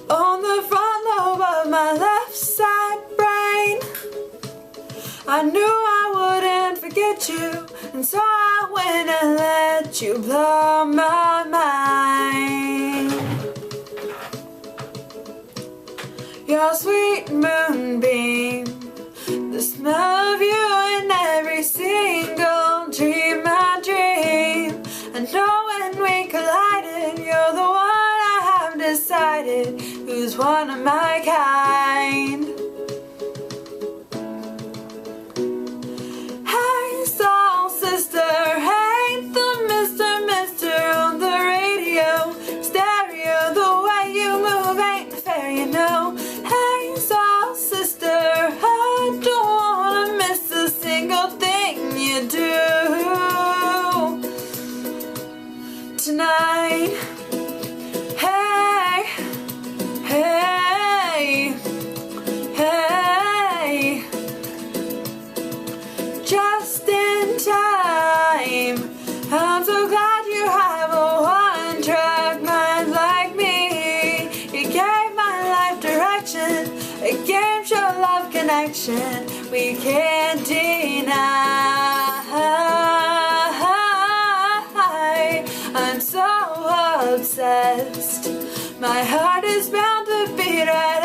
on the front lobe of my left side brain. I knew I wouldn't forget you, and so I went and let you blow my mind. Your sweet moonbeam, the smell of you in every single dream I dream. I know when we collided, you're the one I have decided who's one of my kind. Hey soul sister, hey the Mr. on the radio, stereo, the way you move ain't fair, you know. Hey soul sister, I don't wanna miss a single thing you do tonight. Hey, hey, hey, just in time. I'm so glad you have a one-track mind like me. You gave my life direction, a game show love connection we can't deny. I'm so obsessed, my heart is bound to beat right